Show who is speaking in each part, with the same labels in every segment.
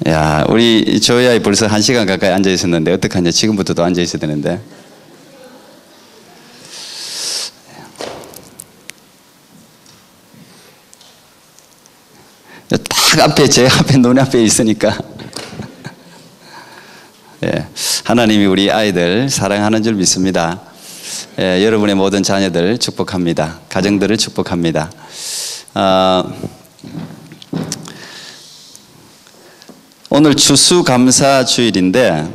Speaker 1: 야, 우리 조야이 벌써 1시간 가까이 앉아 있었는데 어떡하냐. 지금부터도 앉아 있어야 되는데. 딱 앞에, 제 앞에, 눈앞에 있으니까. 예, 하나님이 우리 아이들 사랑하는 줄 믿습니다. 예, 여러분의 모든 자녀들 축복합니다. 가정들을 축복합니다. 오늘 추수감사주일인데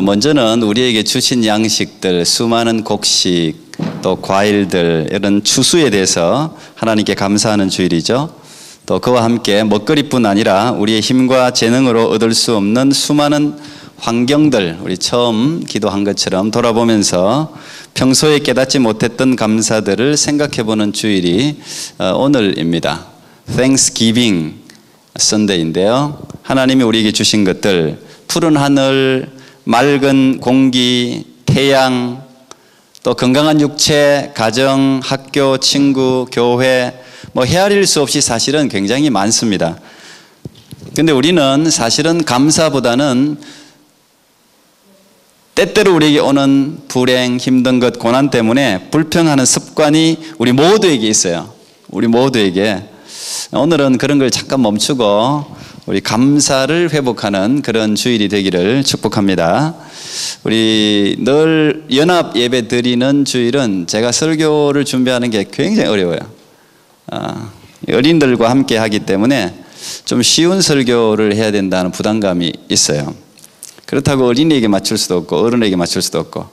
Speaker 1: 먼저는 우리에게 주신 양식들, 수많은 곡식, 또 과일들, 이런 추수에 대해서 하나님께 감사하는 주일이죠. 또 그와 함께 먹거리뿐 아니라 우리의 힘과 재능으로 얻을 수 없는 수많은 환경들, 우리 처음 기도한 것처럼 돌아보면서 평소에 깨닫지 못했던 감사들을 생각해보는 주일이 오늘입니다. Thanksgiving Sunday인데요. 하나님이 우리에게 주신 것들, 푸른 하늘, 맑은 공기, 태양, 또 건강한 육체, 가정, 학교, 친구, 교회, 헤아릴 수 없이 사실은 굉장히 많습니다. 근데 우리는 사실은 감사보다는 때때로 우리에게 오는 불행, 힘든 것, 고난 때문에 불평하는 습관이 우리 모두에게 있어요. 우리 모두에게. 오늘은 그런 걸 잠깐 멈추고 우리 감사를 회복하는 그런 주일이 되기를 축복합니다. 우리 늘 연합 예배 드리는 주일은 제가 설교를 준비하는 게 굉장히 어려워요. 어린들과 함께 하기 때문에 좀 쉬운 설교를 해야 된다는 부담감이 있어요. 그렇다고 어린이에게 맞출 수도 없고 어른에게 맞출 수도 없고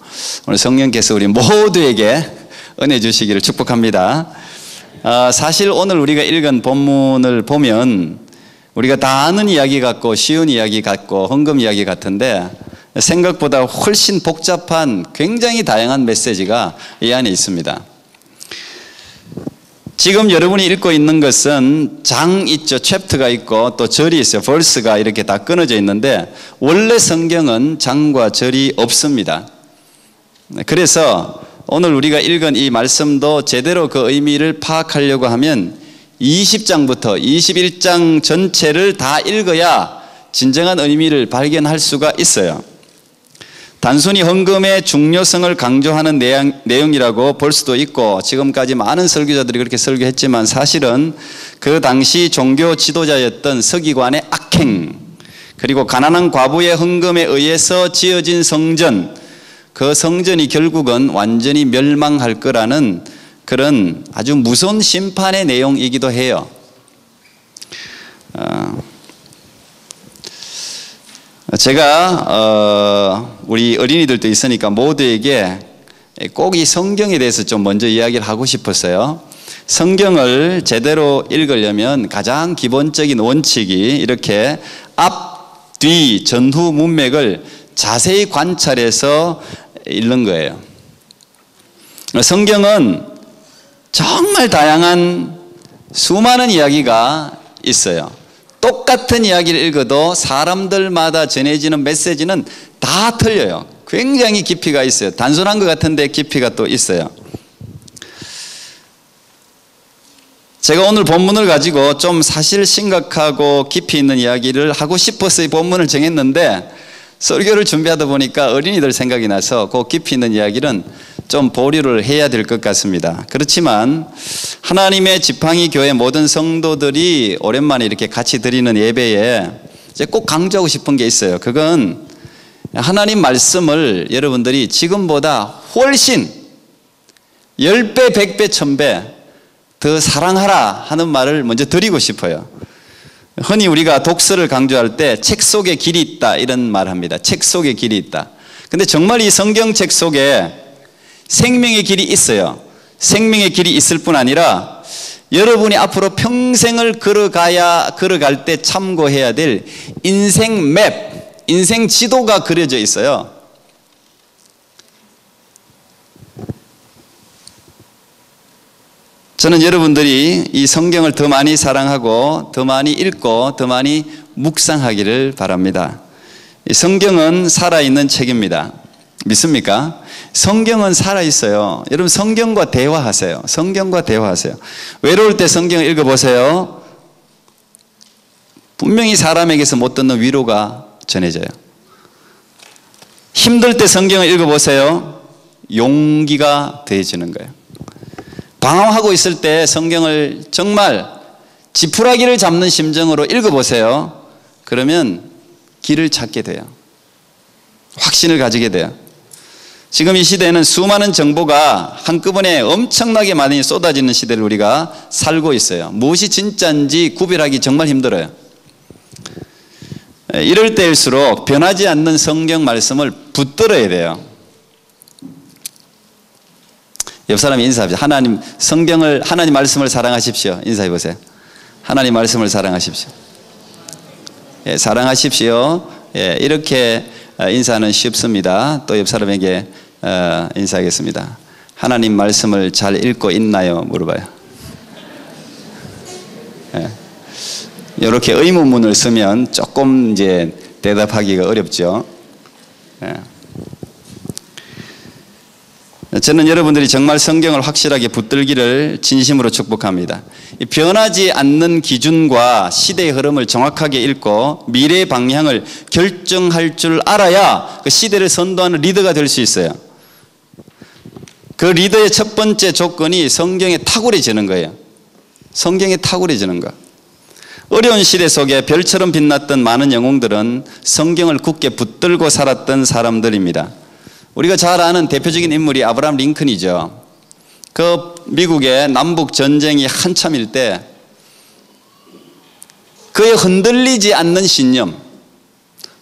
Speaker 1: 오늘 성령께서 우리 모두에게 은혜 주시기를 축복합니다. 사실 오늘 우리가 읽은 본문을 보면 우리가 다 아는 이야기 같고 쉬운 이야기 같고 헌금 이야기 같은데 생각보다 훨씬 복잡한 굉장히 다양한 메시지가 이 안에 있습니다. 지금 여러분이 읽고 있는 것은 장 있죠. 챕터가 있고 또 절이 있어요. 벌스가 이렇게 다 끊어져 있는데 원래 성경은 장과 절이 없습니다. 그래서 오늘 우리가 읽은 이 말씀도 제대로 그 의미를 파악하려고 하면 20장부터 21장 전체를 다 읽어야 진정한 의미를 발견할 수가 있어요. 단순히 헌금의 중요성을 강조하는 내용이라고 볼 수도 있고 지금까지 많은 설교자들이 그렇게 설교했지만 사실은 그 당시 종교 지도자였던 서기관의 악행, 그리고 가난한 과부의 헌금에 의해서 지어진 성전, 그 성전이 결국은 완전히 멸망할 거라는 그런 아주 무서운 심판의 내용이기도 해요. 제가 우리 어린이들도 있으니까 모두에게 꼭 이 성경에 대해서 좀 먼저 이야기를 하고 싶었어요. 성경을 제대로 읽으려면 가장 기본적인 원칙이 이렇게 앞, 뒤, 전후 문맥을 자세히 관찰해서 읽는 거예요. 성경은 정말 다양한 수많은 이야기가 있어요. 똑같은 이야기를 읽어도 사람들마다 전해지는 메시지는 다 틀려요. 굉장히 깊이가 있어요. 단순한 것 같은데 깊이가 또 있어요. 제가 오늘 본문을 가지고 좀 사실 심각하고 깊이 있는 이야기를 하고 싶어서 이 본문을 정했는데 설교를 준비하다 보니까 어린이들 생각이 나서 그 깊이 있는 이야기는 좀 보류를 해야 될 것 같습니다. 그렇지만 하나님의 지팡이 교회 모든 성도들이 오랜만에 이렇게 같이 드리는 예배에 이제 꼭 강조하고 싶은 게 있어요. 그건 하나님 말씀을 여러분들이 지금보다 훨씬 10배, 100배, 1000배 더 사랑하라 하는 말을 먼저 드리고 싶어요. 흔히 우리가 독서를 강조할 때 책 속에 길이 있다 이런 말을 합니다. 책 속에 길이 있다. 근데 정말 이 성경책 속에 생명의 길이 있어요. 생명의 길이 있을 뿐 아니라 여러분이 앞으로 평생을 걸어갈 때 참고해야 될 인생 맵, 인생 지도가 그려져 있어요. 저는 여러분들이 이 성경을 더 많이 사랑하고 더 많이 읽고 더 많이 묵상하기를 바랍니다. 이 성경은 살아있는 책입니다. 믿습니까? 성경은 살아있어요. 여러분 성경과 대화하세요. 성경과 대화하세요. 외로울 때 성경을 읽어보세요. 분명히 사람에게서 못 듣는 위로가 전해져요. 힘들 때 성경을 읽어보세요. 용기가 되어지는 거예요. 방황하고 있을 때 성경을 정말 지푸라기를 잡는 심정으로 읽어보세요. 그러면 길을 찾게 돼요. 확신을 가지게 돼요. 지금 이 시대에는 수많은 정보가 한꺼번에 엄청나게 많이 쏟아지는 시대를 우리가 살고 있어요. 무엇이 진짜인지 구별하기 정말 힘들어요. 이럴 때일수록 변하지 않는 성경 말씀을 붙들어야 돼요. 옆 사람이 인사합시다. 하나님 말씀을 사랑하십시오. 인사해 보세요. 하나님 말씀을 사랑하십시오. 예, 사랑하십시오. 예, 이렇게 인사는 쉽습니다. 또 옆 사람에게 인사하겠습니다. 하나님 말씀을 잘 읽고 있나요? 물어봐요. 예. 이렇게 의문문을 쓰면 조금 이제 대답하기가 어렵죠. 예. 저는 여러분들이 정말 성경을 확실하게 붙들기를 진심으로 축복합니다. 변하지 않는 기준과 시대의 흐름을 정확하게 읽고 미래의 방향을 결정할 줄 알아야 그 시대를 선도하는 리더가 될 수 있어요. 그 리더의 첫 번째 조건이 성경에 탁월해지는 거예요. 성경에 탁월해지는 거. 어려운 시대 속에 별처럼 빛났던 많은 영웅들은 성경을 굳게 붙들고 살았던 사람들입니다. 우리가 잘 아는 대표적인 인물이 아브라함 링컨이죠. 그 미국의 남북 전쟁이 한참일 때 그의 흔들리지 않는 신념,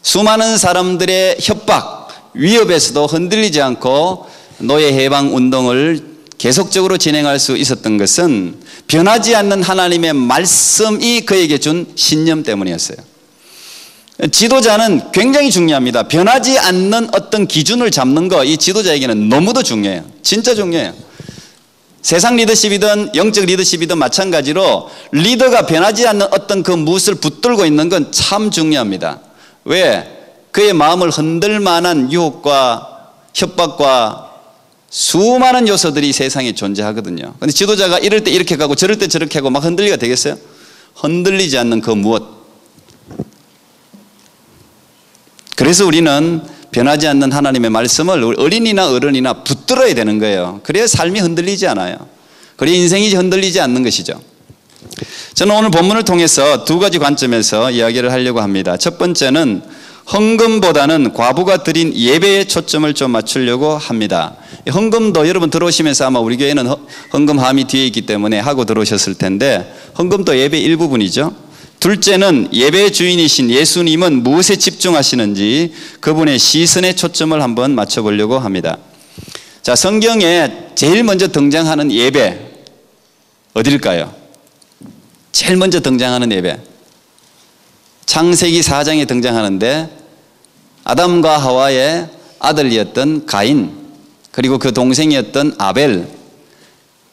Speaker 1: 수많은 사람들의 협박, 위협에서도 흔들리지 않고 노예 해방 운동을 계속적으로 진행할 수 있었던 것은 변하지 않는 하나님의 말씀이 그에게 준 신념 때문이었어요. 지도자는 굉장히 중요합니다. 변하지 않는 어떤 기준을 잡는 거, 이 지도자에게는 너무도 중요해요. 진짜 중요해요. 세상 리더십이든 영적 리더십이든 마찬가지로 리더가 변하지 않는 어떤 그 무엇을 붙들고 있는 건 참 중요합니다. 왜? 그의 마음을 흔들 만한 유혹과 협박과 수많은 요소들이 세상에 존재하거든요. 근데 지도자가 이럴 때 이렇게 가고 저럴 때 저렇게 하고 막 흔들리가 되겠어요? 흔들리지 않는 그 무엇. 그래서 우리는 변하지 않는 하나님의 말씀을 어린이나 어른이나 붙들어야 되는 거예요. 그래야 삶이 흔들리지 않아요. 그래야 인생이 흔들리지 않는 것이죠. 저는 오늘 본문을 통해서 두 가지 관점에서 이야기를 하려고 합니다. 첫 번째는 헌금보다는 과부가 드린 예배에 초점을 좀 맞추려고 합니다. 헌금도 여러분 들어오시면서 아마 우리 교회는 헌금함이 뒤에 있기 때문에 하고 들어오셨을 텐데 헌금도 예배 일부분이죠. 둘째는 예배의 주인이신 예수님은 무엇에 집중하시는지 그분의 시선에 초점을 한번 맞춰보려고 합니다. 자, 성경에 제일 먼저 등장하는 예배 어딜까요? 제일 먼저 등장하는 예배 창세기 4장에 등장하는데 아담과 하와의 아들이었던 가인 그리고 그 동생이었던 아벨,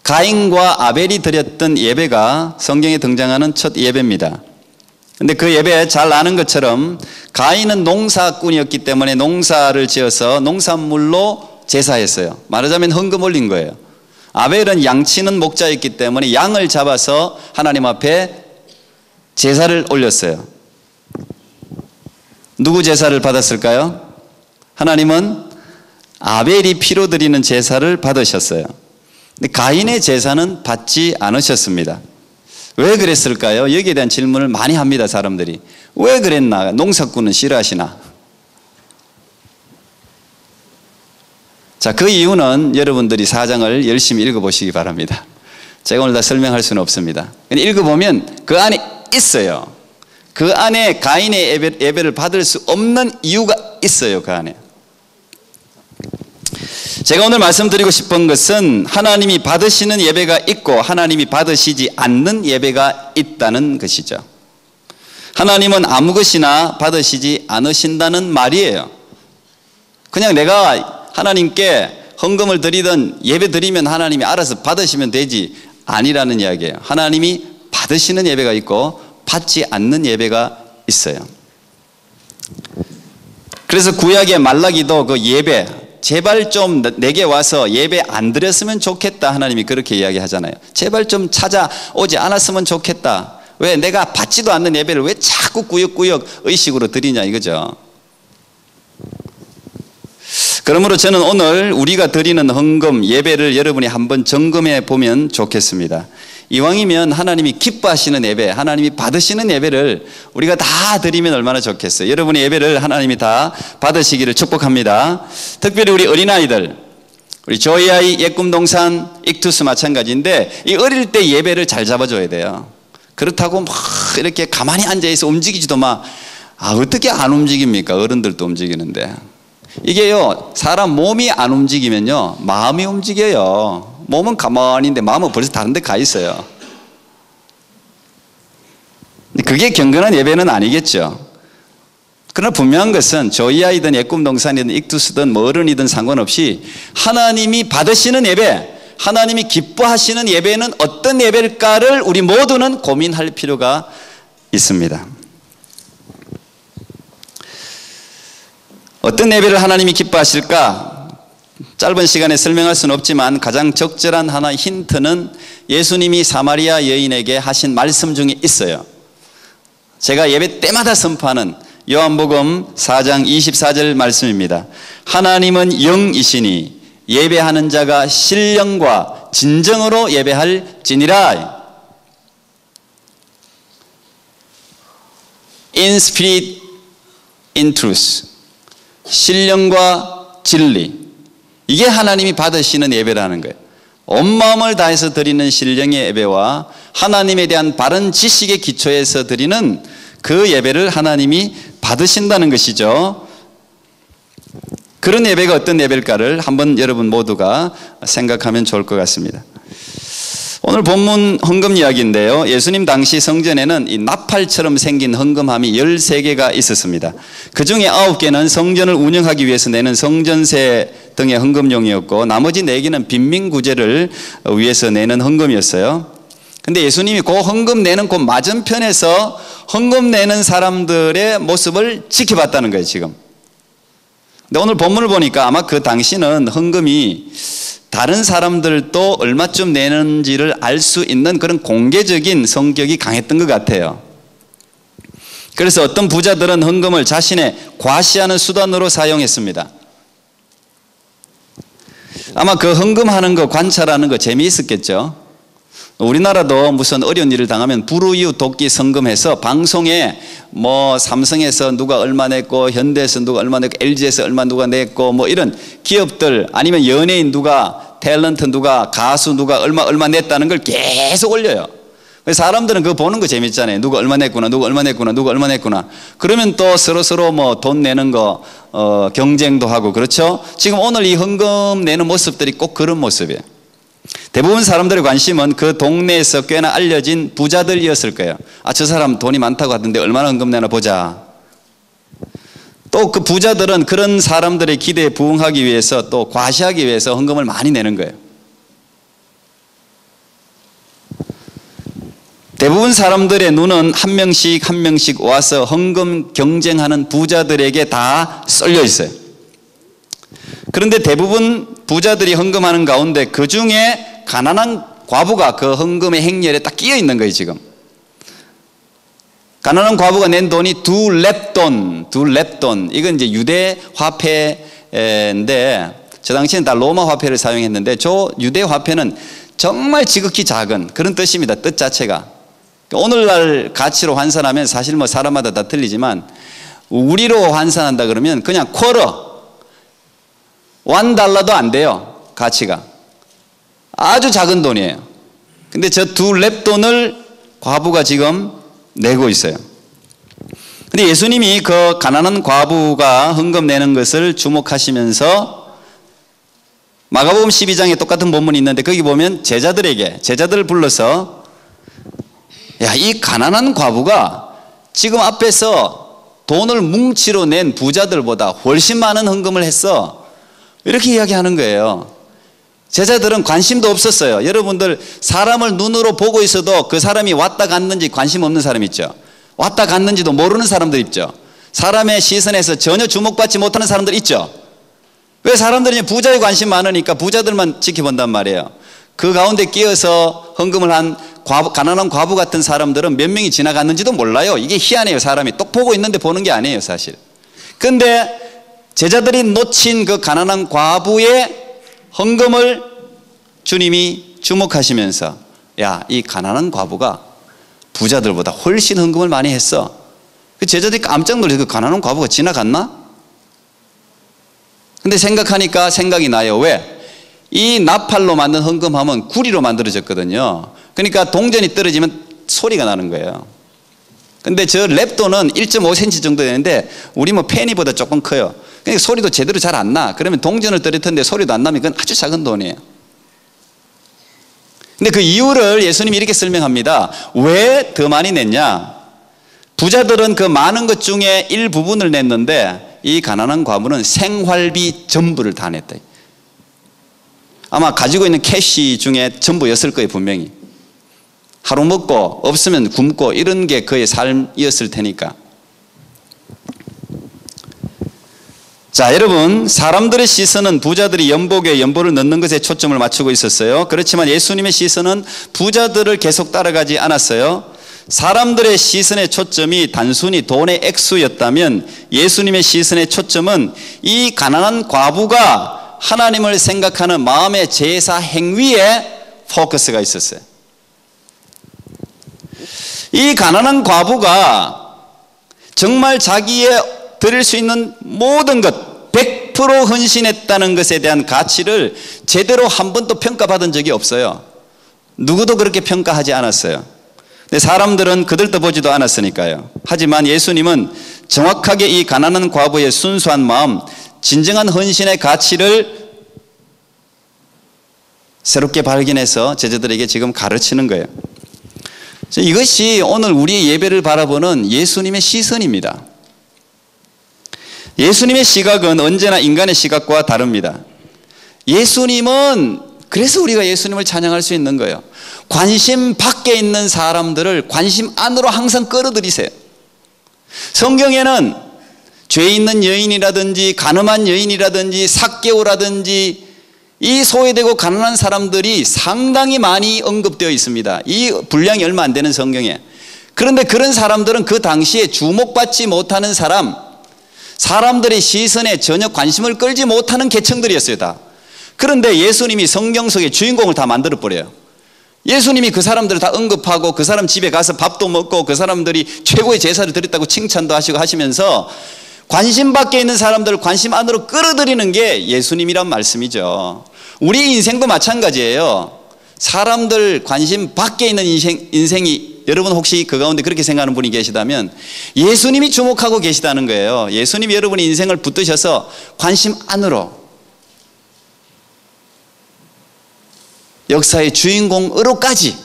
Speaker 1: 가인과 아벨이 드렸던 예배가 성경에 등장하는 첫 예배입니다. 근데 그 예배 잘 아는 것처럼 가인은 농사꾼이었기 때문에 농사를 지어서 농산물로 제사했어요. 말하자면 헌금 올린 거예요. 아벨은 양치는 목자였기 때문에 양을 잡아서 하나님 앞에 제사를 올렸어요. 누구 제사를 받았을까요? 하나님은 아벨이 피로 드리는 제사를 받으셨어요. 근데 가인의 제사는 받지 않으셨습니다. 왜 그랬을까요? 여기에 대한 질문을 많이 합니다. 사람들이. 왜 그랬나? 농사꾼은 싫어하시나? 자, 그 이유는 여러분들이 4장을 열심히 읽어보시기 바랍니다. 제가 오늘 다 설명할 수는 없습니다. 읽어보면 그 안에 있어요. 그 안에 가인의 예배를 받을 수 없는 이유가 있어요. 그 안에. 제가 오늘 말씀드리고 싶은 것은 하나님이 받으시는 예배가 있고 하나님이 받으시지 않는 예배가 있다는 것이죠. 하나님은 아무 것이나 받으시지 않으신다는 말이에요. 그냥 내가 하나님께 헌금을 드리든 예배 드리면 하나님이 알아서 받으시면 되지 아니라는 이야기예요. 하나님이 받으시는 예배가 있고 받지 않는 예배가 있어요. 그래서 구약의 말라기도 그 예배 제발 좀 내게 와서 예배 안 드렸으면 좋겠다 하나님이 그렇게 이야기하잖아요. 제발 좀 찾아오지 않았으면 좋겠다. 왜 내가 받지도 않는 예배를 왜 자꾸 꾸역꾸역 의식으로 드리냐 이거죠. 그러므로 저는 오늘 우리가 드리는 헌금 예배를 여러분이 한번 점검해 보면 좋겠습니다. 이왕이면 하나님이 기뻐하시는 예배, 하나님이 받으시는 예배를 우리가 다 드리면 얼마나 좋겠어요. 여러분의 예배를 하나님이 다 받으시기를 축복합니다. 특별히 우리 어린아이들, 우리 조이아이, 예꿈동산, 익투스 마찬가지인데 이 어릴 때 예배를 잘 잡아줘야 돼요. 그렇다고 막 이렇게 가만히 앉아있어 움직이지도 마. 어떻게 안 움직입니까? 어른들도 움직이는데. 이게요, 사람 몸이 안 움직이면요 마음이 움직여요. 몸은 가만히 있는데 마음은 벌써 다른 데 가 있어요. 그게 경건한 예배는 아니겠죠. 그러나 분명한 것은 조이아이든 예꿈동산이든 익투스든 뭐 어른이든 상관없이 하나님이 받으시는 예배, 하나님이 기뻐하시는 예배는 어떤 예배일까를 우리 모두는 고민할 필요가 있습니다. 어떤 예배를 하나님이 기뻐하실까? 짧은 시간에 설명할 수는 없지만 가장 적절한 하나의 힌트는 예수님이 사마리아 여인에게 하신 말씀 중에 있어요. 제가 예배 때마다 선포하는 요한복음 4장 24절 말씀입니다. 하나님은 영이시니 예배하는 자가 신령과 진정으로 예배할지니라. In spirit, in truth. 신령과 진리. 이게 하나님이 받으시는 예배라는 거예요. 온 마음을 다해서 드리는 신령의 예배와 하나님에 대한 바른 지식의 기초에서 드리는 그 예배를 하나님이 받으신다는 것이죠. 그런 예배가 어떤 예배일까를 한번 여러분 모두가 생각하면 좋을 것 같습니다. 오늘 본문 헌금 이야기인데요. 예수님 당시 성전에는 이 나팔처럼 생긴 헌금함이 13개가 있었습니다. 그 중에 9개는 성전을 운영하기 위해서 내는 성전세 등의 헌금용이었고 나머지 4개는 빈민구제를 위해서 내는 헌금이었어요. 근데 예수님이 그 헌금 내는 그 맞은편에서 헌금 내는 사람들의 모습을 지켜봤다는 거예요, 지금. 근데 오늘 본문을 보니까 아마 그 당시는 헌금이 다른 사람들도 얼마쯤 내는지를 알 수 있는 그런 공개적인 성격이 강했던 것 같아요. 그래서 어떤 부자들은 헌금을 자신의 과시하는 수단으로 사용했습니다. 아마 그 헌금하는 거 관찰하는 거 재미있었겠죠. 우리나라도 무슨 어려운 일을 당하면 불우이웃 돕기 성금해서 방송에 뭐 삼성에서 누가 얼마 냈고 현대에서 누가 얼마 냈고 LG에서 얼마 누가 냈고 뭐 이런 기업들 아니면 연예인 누가 탤런트 누가 가수 누가 얼마 냈다는 걸 계속 올려요. 사람들은 그거 보는 거 재밌잖아요. 누가 얼마 냈구나 누가 얼마 냈구나 누가 얼마 냈구나. 그러면 또 서로 뭐 돈 내는 거 경쟁도 하고 그렇죠. 지금 오늘 이 헌금 내는 모습들이 꼭 그런 모습이에요. 대부분 사람들의 관심은 그 동네에서 꽤나 알려진 부자들이었을 거예요. 저 사람 돈이 많다고 하던데 얼마나 헌금 내나 보자. 또 그 부자들은 그런 사람들의 기대에 부응하기 위해서 또 과시하기 위해서 헌금을 많이 내는 거예요. 대부분 사람들의 눈은 한 명씩 한 명씩 와서 헌금 경쟁하는 부자들에게 다 쏠려 있어요. 그런데 대부분 부자들이 헌금하는 가운데 그 중에 가난한 과부가 그 헌금의 행렬에 딱 끼어 있는 거예요, 지금. 가난한 과부가 낸 돈이 두 렙돈. 이건 이제 유대 화폐인데 저 당시에는 다 로마 화폐를 사용했는데 저 유대 화폐는 정말 지극히 작은 그런 뜻입니다. 뜻 자체가. 오늘날 가치로 환산하면 사실 뭐 사람마다 다 틀리지만 우리로 환산한다 그러면 그냥 쿼터, $1도 안 돼요. 가치가. 아주 작은 돈이에요. 근데 저 두 렙돈을 과부가 지금 내고 있어요. 근데 예수님이 그 가난한 과부가 헌금 내는 것을 주목하시면서 마가복음 12장에 똑같은 본문이 있는데 거기 보면 제자들을 불러서 야, 이 가난한 과부가 지금 앞에서 돈을 뭉치로 낸 부자들보다 훨씬 많은 헌금을 했어. 이렇게 이야기하는 거예요. 제자들은 관심도 없었어요. 여러분들 사람을 눈으로 보고 있어도 그 사람이 왔다 갔는지 관심 없는 사람 있죠. 왔다 갔는지도 모르는 사람들 있죠. 사람의 시선에서 전혀 주목받지 못하는 사람들 있죠. 왜 사람들이 부자에 관심 많으니까 부자들만 지켜본단 말이에요. 그 가운데 끼어서 헌금을 한 가난한 과부 같은 사람들은 몇 명이 지나갔는지도 몰라요. 이게 희한해요. 사람이 똑 보고 있는데 보는 게 아니에요, 사실. 근데 제자들이 놓친 그 가난한 과부의 헌금을 주님이 주목하시면서, 야, 이 가난한 과부가 부자들보다 훨씬 헌금을 많이 했어. 그 제자들이 깜짝 놀라서, 그 가난한 과부가 지나갔나? 근데 생각하니까 생각이 나요. 왜? 이 나팔로 만든 헌금함은 구리로 만들어졌거든요. 그러니까 동전이 떨어지면 소리가 나는 거예요. 근데 저 랩돈은 1.5cm 정도 되는데 우리 뭐 페니보다 조금 커요. 그러니까 소리도 제대로 잘 안 나. 그러면 동전을 떨어뜨렸는데 소리도 안 나면 그건 아주 작은 돈이에요. 근데 그 이유를 예수님이 이렇게 설명합니다. 왜 더 많이 냈냐? 부자들은 그 많은 것 중에 일부분을 냈는데 이 가난한 과부는 생활비 전부를 다 냈다. 아마 가지고 있는 캐시 중에 전부였을 거예요, 분명히. 하루 먹고 없으면 굶고 이런 게 그의 삶이었을 테니까. 자, 여러분, 사람들의 시선은 부자들이 연복에 연보를 넣는 것에 초점을 맞추고 있었어요. 그렇지만 예수님의 시선은 부자들을 계속 따라가지 않았어요. 사람들의 시선의 초점이 단순히 돈의 액수였다면 예수님의 시선의 초점은 이 가난한 과부가 하나님을 생각하는 마음의 제사 행위에 포커스가 있었어요. 이 가난한 과부가 정말 자기의 드릴 수 있는 모든 것 100% 헌신했다는 것에 대한 가치를 제대로 한 번도 평가받은 적이 없어요. 누구도 그렇게 평가하지 않았어요. 근데 사람들은 그들도 보지도 않았으니까요. 하지만 예수님은 정확하게 이 가난한 과부의 순수한 마음, 진정한 헌신의 가치를 새롭게 발견해서 제자들에게 지금 가르치는 거예요. 이것이 오늘 우리의 예배를 바라보는 예수님의 시선입니다. 예수님의 시각은 언제나 인간의 시각과 다릅니다. 예수님은, 그래서 우리가 예수님을 찬양할 수 있는 거예요. 관심 밖에 있는 사람들을 관심 안으로 항상 끌어들이세요. 성경에는 죄 있는 여인이라든지 가늠한 여인이라든지 삭개오라든지 이 소외되고 가난한 사람들이 상당히 많이 언급되어 있습니다. 이 분량이 얼마 안 되는 성경에. 그런데 그런 사람들은 그 당시에 주목받지 못하는 사람, 사람들의 시선에 전혀 관심을 끌지 못하는 계층들이었어요, 다. 그런데 예수님이 성경 속에 주인공을 다 만들어버려요. 예수님이 그 사람들을 다 언급하고 그 사람 집에 가서 밥도 먹고 그 사람들이 최고의 제사를 드렸다고 칭찬도 하시고 하시면서 관심 밖에 있는 사람들을 관심 안으로 끌어들이는 게 예수님이란 말씀이죠. 우리 인생도 마찬가지예요. 사람들 관심 밖에 있는 인생이, 여러분 혹시 그 가운데 그렇게 생각하는 분이 계시다면 예수님이 주목하고 계시다는 거예요. 예수님이 여러분의 인생을 붙드셔서 관심 안으로, 역사의 주인공으로까지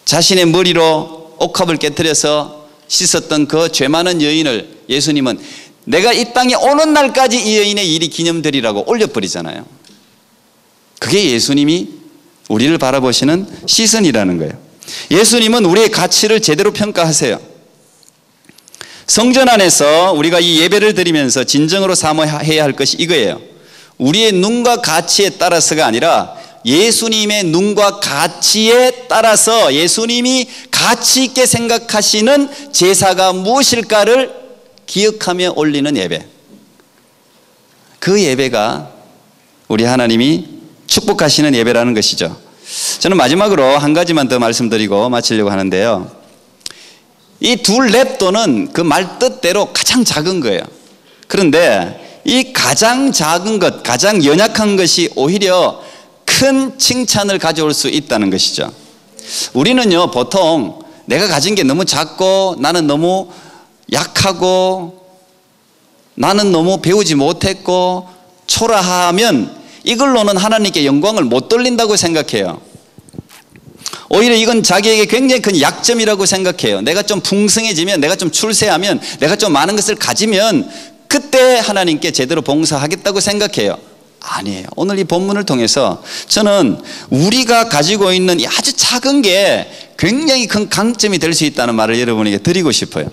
Speaker 1: 자신의 머리로 옥합을 깨뜨려서 씻었던 그 죄 많은 여인을 예수님은 내가 이 땅에 오는 날까지 이 여인의 일이 기념되리라고 올려버리잖아요. 그게 예수님이 우리를 바라보시는 시선이라는 거예요. 예수님은 우리의 가치를 제대로 평가하세요. 성전 안에서 우리가 이 예배를 드리면서 진정으로 사모해야 할 것이 이거예요. 우리의 눈과 가치에 따라서가 아니라 예수님의 눈과 가치에 따라서 예수님이 가치 있게 생각하시는 제사가 무엇일까를 기억하며 올리는 예배. 그 예배가 우리 하나님이 축복하시는 예배라는 것이죠. 저는 마지막으로 한 가지만 더 말씀드리고 마치려고 하는데요. 이 두 랩돈은 그 말 뜻대로 가장 작은 거예요. 그런데 이 가장 작은 것, 가장 연약한 것이 오히려 큰 칭찬을 가져올 수 있다는 것이죠. 우리는요, 보통 내가 가진 게 너무 작고 나는 너무 약하고 나는 너무 배우지 못했고 초라하면 이걸로는 하나님께 영광을 못 돌린다고 생각해요. 오히려 이건 자기에게 굉장히 큰 약점이라고 생각해요. 내가 좀 풍성해지면, 내가 좀 출세하면, 내가 좀 많은 것을 가지면 그때 하나님께 제대로 봉사하겠다고 생각해요. 아니에요. 오늘 이 본문을 통해서 저는 우리가 가지고 있는 이 아주 작은 게 굉장히 큰 강점이 될 수 있다는 말을 여러분에게 드리고 싶어요.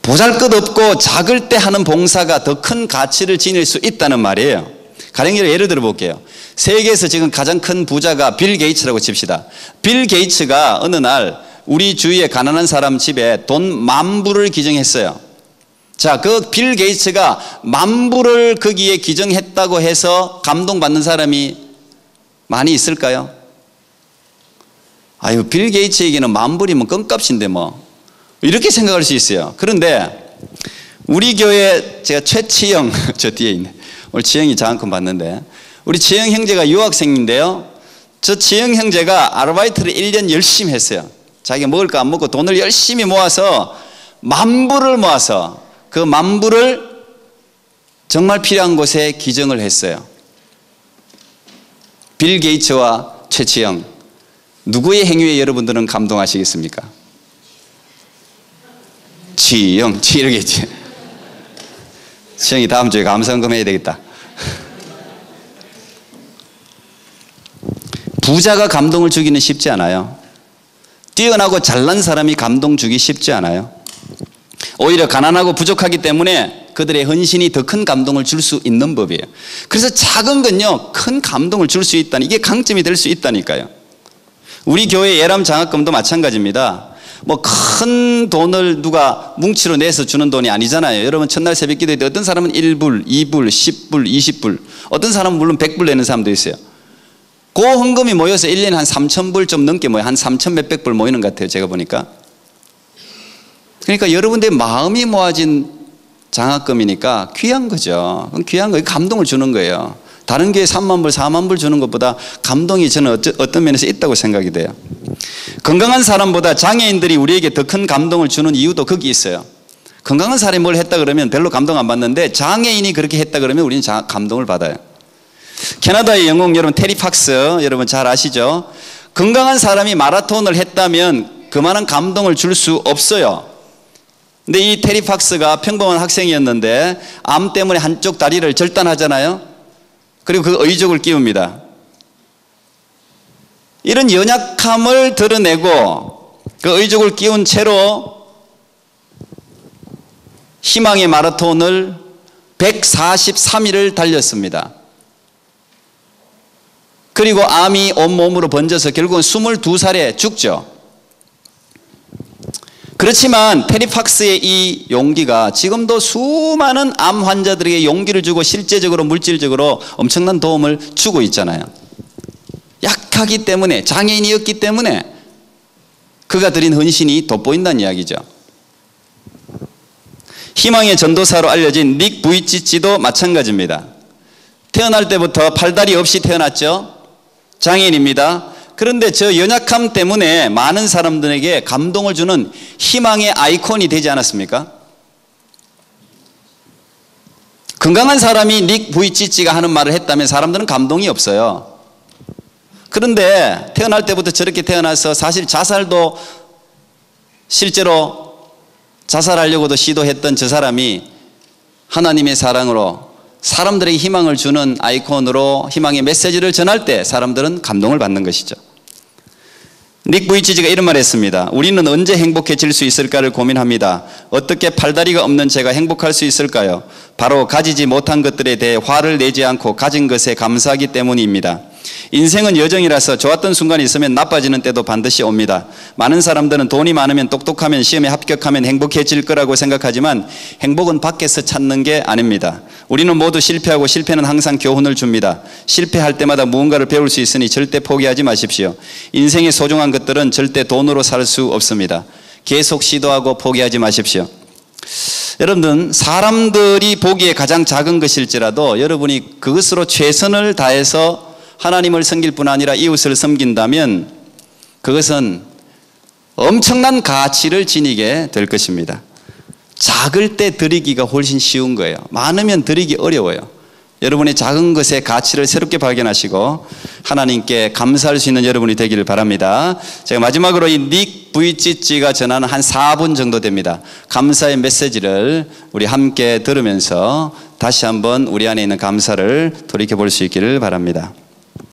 Speaker 1: 보잘것없고 작을 때 하는 봉사가 더 큰 가치를 지닐 수 있다는 말이에요. 가령 예를 들어 볼게요. 세계에서 지금 가장 큰 부자가 빌 게이츠라고 칩시다. 빌 게이츠가 어느 날 우리 주위에 가난한 사람 집에 돈 10,000불을 기증했어요. 자, 그 빌 게이츠가 10,000불을 거기에 기증했다고 해서 감동받는 사람이 많이 있을까요? 아유, 빌 게이츠에게는 10,000불이면 껌값인데 뭐. 이렇게 생각할 수 있어요. 그런데 우리 교회 제가 최치영, 저 뒤에 있네. 오늘 치영이 장학금 받는데 우리 치영 형제가 유학생인데요. 저 치영 형제가 아르바이트를 1년 열심히 했어요. 자기가 먹을 거 안 먹고 돈을 열심히 모아서 10,000불을 모아서 그 10,000불을 정말 필요한 곳에 기증을 했어요. 빌 게이츠와 최치영, 누구의 행위에 여러분들은 감동하시겠습니까? 치영, 이러겠지. 치영이 다음 주에 감사헌금 해야 되겠다. 부자가 감동을 주기는 쉽지 않아요. 뛰어나고 잘난 사람이 감동 주기 쉽지 않아요. 오히려 가난하고 부족하기 때문에 그들의 헌신이 더 큰 감동을 줄 수 있는 법이에요. 그래서 작은 건요, 큰 감동을 줄 수 있다니, 이게 강점이 될 수 있다니까요. 우리 교회 예람 장학금도 마찬가지입니다. 뭐 큰 돈을 누가 뭉치로 내서 주는 돈이 아니잖아요. 여러분 첫날 새벽 기도회 때 어떤 사람은 1불, 2불, 10불, 20불, 어떤 사람은 물론 100불 내는 사람도 있어요. 그 헌금이 모여서 1년에 한 3,000불 좀 넘게 모여요. 한 3,000 몇백 불 모이는 것 같아요, 제가 보니까. 그러니까 여러분들의 마음이 모아진 장학금이니까 귀한 거죠. 귀한 거예요. 감동을 주는 거예요. 다른 교회 30,000불, 40,000불 주는 것보다 감동이 저는 어떤 면에서 있다고 생각이 돼요. 건강한 사람보다 장애인들이 우리에게 더 큰 감동을 주는 이유도 거기 있어요. 건강한 사람이 뭘 했다 그러면 별로 감동 안 받는데 장애인이 그렇게 했다 그러면 우리는 감동을 받아요. 캐나다의 영웅 여러분 테리 팍스 여러분 잘 아시죠? 건강한 사람이 마라톤을 했다면 그만한 감동을 줄 수 없어요. 근데 이 테리 팍스가 평범한 학생이었는데 암 때문에 한쪽 다리를 절단하잖아요. 그리고 그 의족을 끼웁니다. 이런 연약함을 드러내고 그 의족을 끼운 채로 희망의 마라톤을 143일을 달렸습니다. 그리고 암이 온몸으로 번져서 결국은 22살에 죽죠. 그렇지만 테리 팍스의 이 용기가 지금도 수많은 암 환자들에게 용기를 주고 실제적으로 물질적으로 엄청난 도움을 주고 있잖아요. 약하기 때문에, 장애인이었기 때문에 그가 드린 헌신이 돋보인다는 이야기죠. 희망의 전도사로 알려진 닉 부이치치도 마찬가지입니다. 태어날 때부터 팔다리 없이 태어났죠. 장애인입니다. 그런데 저 연약함 때문에 많은 사람들에게 감동을 주는 희망의 아이콘이 되지 않았습니까? 건강한 사람이 닉 부이치치가 하는 말을 했다면 사람들은 감동이 없어요. 그런데 태어날 때부터 저렇게 태어나서 사실 자살도 실제로 자살하려고도 시도했던 저 사람이 하나님의 사랑으로 사람들에게 희망을 주는 아이콘으로 희망의 메시지를 전할 때 사람들은 감동을 받는 것이죠. 닉 부이치치가 이런 말을 했습니다. 우리는 언제 행복해질 수 있을까를 고민합니다. 어떻게 팔다리가 없는 제가 행복할 수 있을까요? 바로 가지지 못한 것들에 대해 화를 내지 않고 가진 것에 감사하기 때문입니다. 인생은 여정이라서 좋았던 순간이 있으면 나빠지는 때도 반드시 옵니다. 많은 사람들은 돈이 많으면 똑똑하면 시험에 합격하면 행복해질 거라고 생각하지만 행복은 밖에서 찾는 게 아닙니다. 우리는 모두 실패하고 실패는 항상 교훈을 줍니다. 실패할 때마다 무언가를 배울 수 있으니 절대 포기하지 마십시오. 인생의 소중한 것들은 절대 돈으로 살 수 없습니다. 계속 시도하고 포기하지 마십시오. 여러분들 사람들이 보기에 가장 작은 것일지라도 여러분이 그것으로 최선을 다해서 하나님을 섬길 뿐 아니라 이웃을 섬긴다면 그것은 엄청난 가치를 지니게 될 것입니다. 작을 때 드리기가 훨씬 쉬운 거예요. 많으면 드리기 어려워요. 여러분의 작은 것의 가치를 새롭게 발견하시고 하나님께 감사할 수 있는 여러분이 되기를 바랍니다. 제가 마지막으로 이 닉 부이치치가 전하는 한 4분 정도 됩니다. 감사의 메시지를 우리 함께 들으면서 다시 한번 우리 안에 있는 감사를 돌이켜 볼 수 있기를 바랍니다.